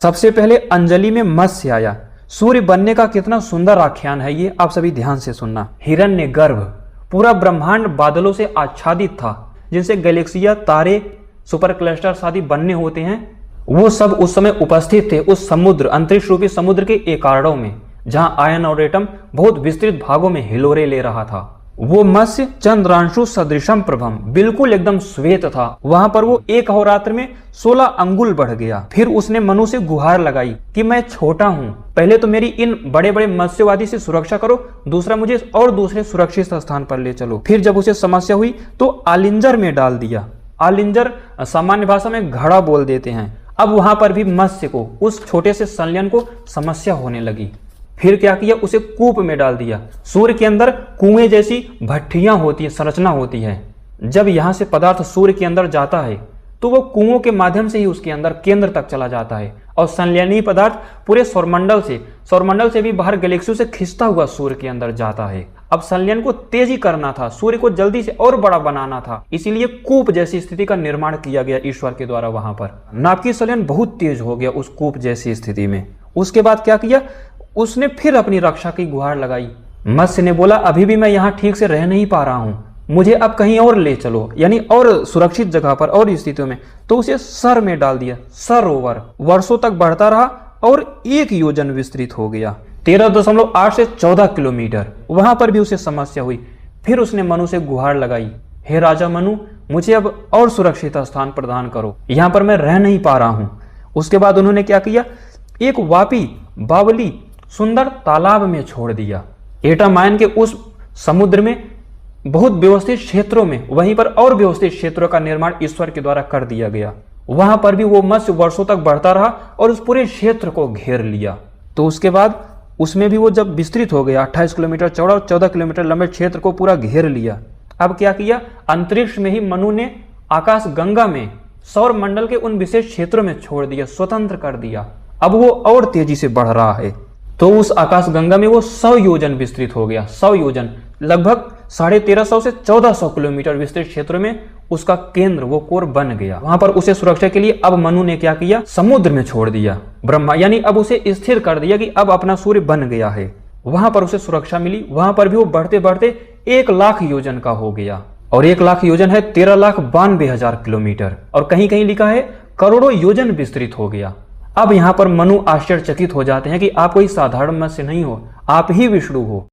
सबसे पहले अंजलि में मत्स्य आया। सूर्य बनने का कितना सुंदर आख्यान है ये, आप सभी ध्यान से सुनना। हिरण्यगर्भ, पूरा ब्रह्मांड बादलों से आच्छादित था, जिनसे गैलेक्सिया, तारे, सुपर क्लस्टर आदि बनने होते हैं। वो सब उस समय उपस्थित थे उस समुद्र, अंतरिक्ष रूपी समुद्र के एकार्डों में, जहां आयन और एटम बहुत विस्तृत भागों में हिलोरे ले रहा था। वो मत्स्य चंद्रांशु सदृशम प्रभम, बिल्कुल एकदम श्वेत था। वहां पर वो एक अहोरात्र में 16 अंगुल बढ़ गया। फिर उसने मनु से गुहार लगाई कि मैं छोटा हूं, पहले तो मेरी इन बड़े बड़े मत्स्यवादी से सुरक्षा करो, दूसरा मुझे और दूसरे सुरक्षित स्थान पर ले चलो। फिर जब उसे समस्या हुई तो आलिंजर में डाल दिया। आलिंजर सामान्य भाषा में घड़ा बोल देते हैं। अब वहां पर भी मत्स्य को, उस छोटे से संलयन को समस्या होने लगी। फिर क्या किया, उसे कूप में डाल दिया। सूर्य के अंदर कुएं जैसी भट्टियां होती है, संरचना होती है। जब यहां से पदार्थ सूर्य के अंदर जाता है तो वो कुओं के माध्यम से ही उसके अंदर केंद्र तक चला जाता है, और संलयनीय पदार्थ पूरे सौरमंडल से भी बाहर गैलेक्सियों से खिंचता हुआ सूर्य के अंदर जाता है। अब संलयन को तेजी करना था, सूर्य को जल्दी से और बड़ा बनाना था, इसीलिए कूप जैसी स्थिति का निर्माण किया गया ईश्वर के द्वारा। वहां पर नाभिकीय संलयन बहुत तेज हो गया उस कूप जैसी स्थिति में। उसके बाद क्या किया, उसने फिर अपनी रक्षा की गुहार लगाई। मत्स्य ने बोला, अभी भी मैं यहाँ ठीक से रह नहीं पा रहा हूँ, मुझे अब कहीं और ले चलो, यानी और सुरक्षित जगह पर और स्थितियों में। तो उसे सर में डाल दिया। सरोवर वर्षों तक बढ़ता रहा और 1 योजन विस्तृत हो गया, 13.8 से 14 किलोमीटर। वहां पर भी उसे समस्या हुई। फिर उसने मनु से गुहार लगाई, हे राजा मनु, मुझे अब और सुरक्षित स्थान प्रदान करो, यहाँ पर मैं रह नहीं पा रहा हूँ। उसके बाद उन्होंने क्या किया, एक बावली सुंदर तालाब में छोड़ दिया। एटम आयन के उस समुद्र में बहुत व्यवस्थित क्षेत्रों में, वहीं पर और व्यवस्थित क्षेत्रों का निर्माण ईश्वर के द्वारा कर दिया गया। वहां पर भी वो मत्स्य वर्षों तक बढ़ता रहा और उस पूरे क्षेत्र को घेर लिया। तो उसके बाद उसमें भी वो जब विस्तृत हो गया, 28 किलोमीटर चौड़ा और 14 किलोमीटर लंबे क्षेत्र को पूरा घेर लिया। अब क्या किया, अंतरिक्ष में ही मनु ने आकाश गंगा में सौर मंडल के उन विशेष क्षेत्रों में छोड़ दिया, स्वतंत्र कर दिया। अब वो और तेजी से बढ़ रहा है। तो उस आकाश गंगा में वो 100 योजन विस्तृत हो गया। 100 योजन लगभग 1350 से 1400 किलोमीटर विस्तृत क्षेत्र में उसका केंद्र, वो कोर बन गया। वहां पर उसे सुरक्षा के लिए अब मनु ने क्या किया, समुद्र में छोड़ दिया ब्रह्मा, यानी अब उसे स्थिर कर दिया कि अब अपना सूर्य बन गया है। वहां पर उसे सुरक्षा मिली। वहां पर भी वो बढ़ते बढ़ते 1 लाख योजन का हो गया, और 1 लाख योजन है 13,92,000 किलोमीटर, और कहीं कहीं लिखा है करोड़ों योजन विस्तृत हो गया। अब यहाँ पर मनु आश्चर्यचकित हो जाते हैं कि आप कोई साधारण मत्स्य नहीं हो, आप ही विष्णु हो।